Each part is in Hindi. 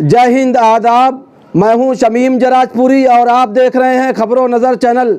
जय हिंद, आदाब। मैं हूं शमीम जराजपुरी और आप देख रहे हैं खबरों नज़र चैनल।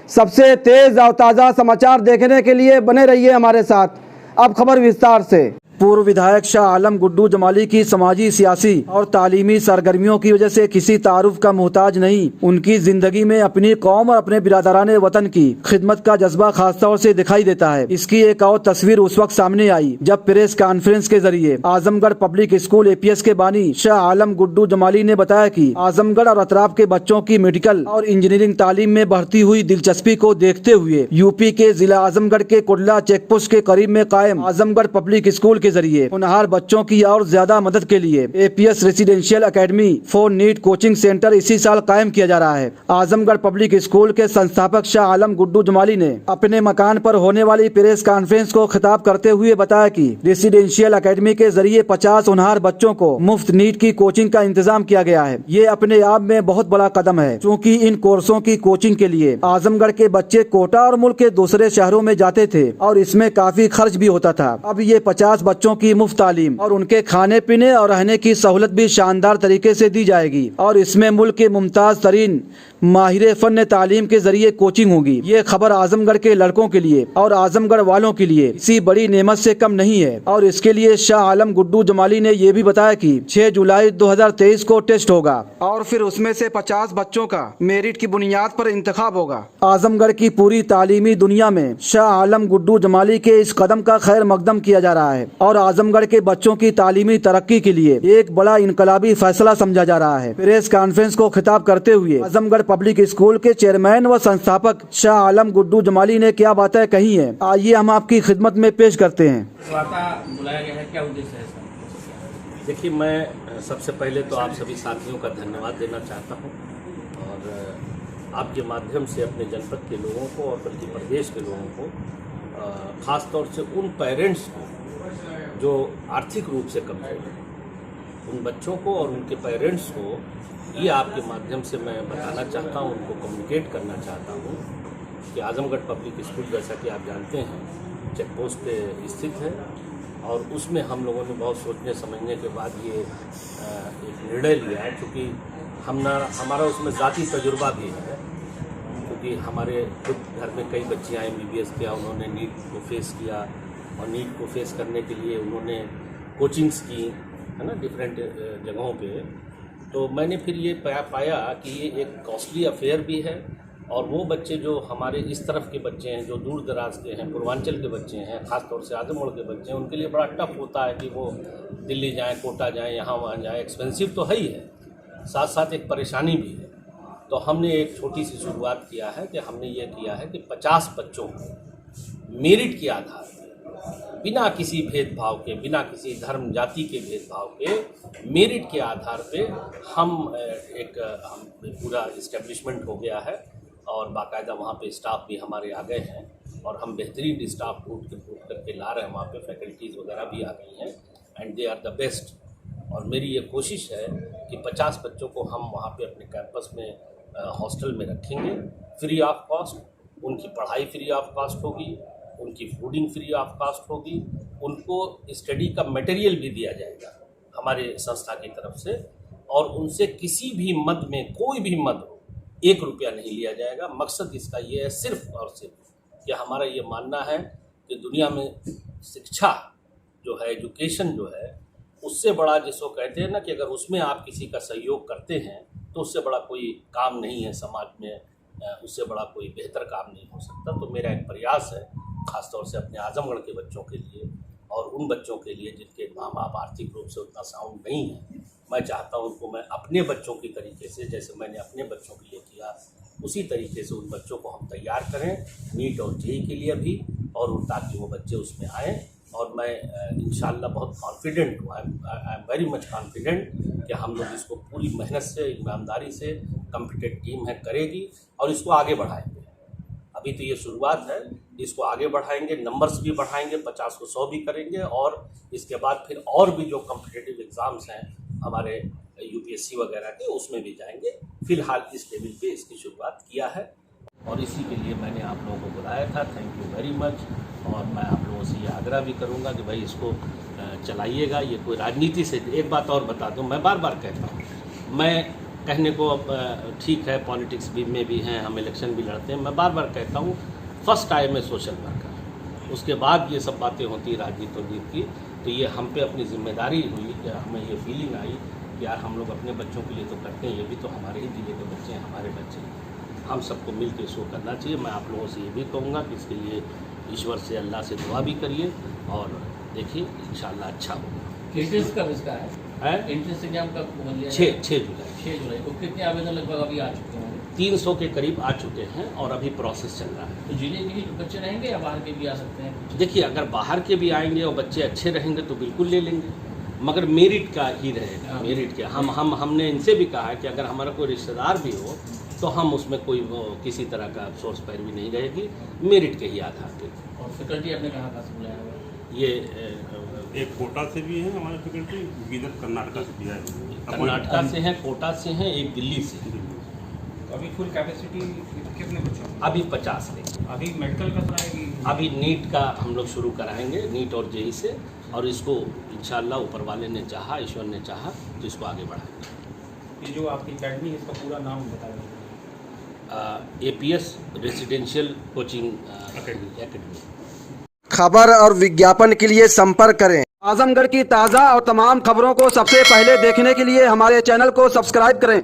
सबसे तेज़ और ताज़ा समाचार देखने के लिए बने रहिए हमारे साथ। अब खबर विस्तार से। पूर्व विधायक शाह आलम गुड्डू जमाली की समाजी, सियासी और तालीमी सरगर्मियों की वजह से किसी तारुफ का मोहताज नहीं। उनकी जिंदगी में अपनी कौम और अपने बिरादराने वतन की खिदमत का जज्बा खासतौर से दिखाई देता है। इसकी एक और तस्वीर उस वक्त सामने आई जब प्रेस कॉन्फ्रेंस के जरिए आजमगढ़ पब्लिक स्कूल APS के बानी शाह आलम गुड्डू जमाली ने बताया कि आजमगढ़ और अतराफ के बच्चों की मेडिकल और इंजीनियरिंग तालीम में बढ़ती हुई दिलचस्पी को देखते हुए यूपी के जिला आजमगढ़ के कुडला चेकपोस्ट के करीब में कायम आजमगढ़ पब्लिक स्कूल के जरिए होनहार बच्चों की और ज्यादा मदद के लिए APS residential academy for NEET coaching centre इसी साल कायम किया जा रहा है। आजमगढ़ पब्लिक स्कूल के संस्थापक शाह आलम गुड्डू जमाली ने अपने मकान पर होने वाली प्रेस कॉन्फ्रेंस को खिताब करते हुए बताया कि रेसिडेंशियल एकेडमी के जरिए 50 होनहार बच्चों को मुफ्त नीट की कोचिंग का इंतजाम किया गया है। ये अपने आप में बहुत बड़ा कदम है, क्योंकि इन कोर्सों की कोचिंग के लिए आजमगढ़ के बच्चे कोटा और मुल्क के दूसरे शहरों में जाते थे और इसमें काफी खर्च भी होता था। अब ये 50 बच्चों की मुफ्त तालीम और उनके खाने पीने और रहने की सहूलत भी शानदार तरीके से दी जाएगी और इसमें मुल्क के मुमताज तरीन माहिर फन तालीम के जरिए कोचिंग होगी। ये खबर आजमगढ़ के लड़कों के लिए और आजमगढ़ वालों के लिए किसी बड़ी नेमत से कम नहीं है और इसके लिए शाह आलम गुड्डू जमाली ने ये भी बताया कि 6 जुलाई 2023 को टेस्ट होगा और फिर उसमें से 50 बच्चों का मेरिट की बुनियाद पर इंतखाब होगा। आजमगढ़ की पूरी तालीमी दुनिया में शाह आलम गुड्डू जमाली के इस कदम का खैर मकदम किया जा रहा है और आजमगढ़ के बच्चों की तालीमी तरक्की के लिए एक बड़ा इनकलाबी फैसला समझा जा रहा है। प्रेस कॉन्फ्रेंस को खिताब करते हुए आजमगढ़ पब्लिक स्कूल के चेयरमैन व संस्थापक शाह आलम गुड्डू जमाली ने क्या बातें कही हैं, आइए हम आपकी खिदमत में पेश करते हैं। बुलाया गया है, क्या उद्देश्य है इसका? देखिए, मैं सबसे पहले तो आप सभी साथियों का धन्यवाद देना चाहता हूं और आपके माध्यम से अपने जनपद के लोगों को और बल्कि प्रदेश के लोगों को, ख़ास तौर से उन पेरेंट्स को जो आर्थिक रूप से कमज़ोर हैं, उन बच्चों को और उनके पेरेंट्स को ये आपके माध्यम से मैं बताना चाहता हूँ, उनको कम्युनिकेट करना चाहता हूँ कि आजमगढ़ पब्लिक स्कूल, जैसा कि आप जानते हैं, चेक पोस्ट पे स्थित है और उसमें हम लोगों ने बहुत सोचने समझने के बाद ये एक निर्णय लिया है, क्योंकि हमारा उसमें ज़ाती तजुर्बा भी है, क्योंकि हमारे खुद घर में कई बच्चियाँ MBBS किया, उन्होंने नीट को फेस किया और नीट को फेस करने के लिए उन्होंने कोचिंग्स की, है ना, डिफरेंट जगहों पे। तो मैंने फिर ये पाया कि ये एक कॉस्टली अफेयर भी है और वो बच्चे जो हमारे इस तरफ के बच्चे हैं, जो दूर दराज के हैं, पूर्वांचल के बच्चे हैं, ख़ासतौर से आजमगढ़ के बच्चे हैं, उनके लिए बड़ा टफ होता है कि वो दिल्ली जाएँ, कोटा जाएँ, यहाँ वहाँ जाएँ। एक्सपेंसिव तो है ही है, साथ साथ एक परेशानी भी है। तो हमने एक छोटी सी शुरुआत किया है कि हमने ये किया है कि 50 बच्चों को मेरिट के आधार पर, बिना किसी भेदभाव के, बिना किसी धर्म जाति के भेदभाव के, मेरिट के आधार पे हम पूरा इस्टेब्लिशमेंट हो गया है और बाकायदा वहाँ पे स्टाफ भी हमारे आ गए हैं और हम बेहतरीन स्टाफ ढूंढ करके ला रहे हैं। वहाँ पे फैकल्टीज़ वगैरह भी आ गई हैं and they are the best. और मेरी ये कोशिश है कि 50 बच्चों को हम वहाँ पे अपने कैंपस में हॉस्टल में रखेंगे, फ्री ऑफ कॉस्ट। उनकी पढ़ाई फ्री ऑफ कॉस्ट होगी, उनकी फूडिंग फ्री ऑफ कॉस्ट होगी, उनको स्टडी का मटेरियल भी दिया जाएगा हमारे संस्था की तरफ से और उनसे किसी भी मद में कोई भी मद हो, 1 रुपया नहीं लिया जाएगा। मकसद इसका ये है सिर्फ और सिर्फ कि हमारा ये मानना है कि दुनिया में शिक्षा जो है, एजुकेशन जो है, उससे बड़ा जिसको कहते हैं ना कि अगर उसमें आप किसी का सहयोग करते हैं तो उससे बड़ा कोई काम नहीं है समाज में, उससे बड़ा कोई बेहतर काम नहीं हो सकता। तो मेरा एक प्रयास है ख़ासतौर से अपने आजमगढ़ के बच्चों के लिए और उन बच्चों के लिए जिनके माँ बाप आर्थिक रूप से उतना साउंड नहीं है, मैं चाहता हूँ उनको मैं अपने बच्चों की तरीके से, जैसे मैंने अपने बच्चों के लिए किया, उसी तरीके से उन बच्चों को हम तैयार करें नीट और JEE के लिए भी, और ताकि वो बच्चे उसमें आएँ। और मैं इंशाल्लाह बहुत कॉन्फिडेंट हूँ, I am very much confident कि हम लोग इसको पूरी मेहनत से, ईमानदारी से, कॉम्पिटेंट टीम है करेगी और इसको आगे बढ़ाएंगे। अभी तो ये शुरुआत है, इसको आगे बढ़ाएंगे, नंबर्स भी बढ़ाएंगे, 50 को 100 भी करेंगे और इसके बाद फिर और भी जो कॉम्पिटिटिव एग्ज़ाम्स हैं हमारे UPSC वगैरह के, उसमें भी जाएंगे। फ़िलहाल इस लेवल पे इसकी शुरुआत किया है और इसी के लिए मैंने आप लोगों को बुलाया था। Thank you very much. और मैं आप लोगों से ये आग्रह भी करूँगा कि भाई इसको चलाइएगा। ये कोई राजनीति से, एक बात और बता दूं, मैं बार बार कहता हूँ, मैं कहने को अब ठीक है, पॉलिटिक्स भी में भी हैं, हम इलेक्शन भी लड़ते हैं, मैं बार बार कहता हूँ first I am a social worker, उसके बाद ये सब बातें होती राजनीति की, तो ये हम पे अपनी जिम्मेदारी हुई कि हमें ये फीलिंग आई कि यार हम लोग अपने बच्चों के लिए तो करते हैं, ये भी तो हमारे ही जिले के बच्चे हैं, हमारे बच्चे हैं, हम सबको मिल के इसको करना चाहिए। मैं आप लोगों से ये भी कहूँगा कि इसके लिए ईश्वर से, अल्लाह से दुआ भी करिए और देखिए इंशाल्लाह अच्छा होगा। एंट्रेंस कब इसका है? एंट्रेंस एग्जाम कब हो लिया? 6 जुलाई। 6 जुलाई को कितने आवेदन लगभग अभी आ चुके हैं? 300 के करीब आ चुके हैं और अभी प्रोसेस चल रहा है। तो जिले के ही बच्चे रहेंगे या बाहर के भी आ सकते हैं? देखिए, अगर बाहर के भी आएंगे और बच्चे अच्छे रहेंगे तो बिल्कुल ले लेंगे, मगर मेरिट का ही रहेगा। हाँ। मेरिट के हमने इनसे भी कहा है कि अगर हमारा कोई रिश्तेदार भी हो तो हम उसमें कोई किसी तरह का सोर्स पैरवी नहीं रहेगी, मेरिट के ही आधार पे। और फैकल्टी आपने कहाँ से बुलाया हुआ? ये एक कोटा से भी है हमारे फैकल्टी, इधर कर्नाटका से भी है। कर्नाटका से हैं, कोटा से हैं, एक दिल्ली से है। तो अभी फुल कैपेसिटी कितने बच्चों की? अभी 50 लेंगे। अभी मेडिकल का कराएगी? अभी नीट का हम लोग शुरू कराएंगे, नीट और जेई से, और इसको इंशाल्लाह ऊपर वाले ने चाहा, ईश्वर ने चाहा तो इसको आगे बढ़ाएंगे। ये जो आपकी अकेडमी है इसका पूरा नाम बताइए। APS residential coaching academy. खबर और विज्ञापन के लिए संपर्क करें। आजमगढ़ की ताज़ा और तमाम खबरों को सबसे पहले देखने के लिए हमारे चैनल को सब्सक्राइब करें।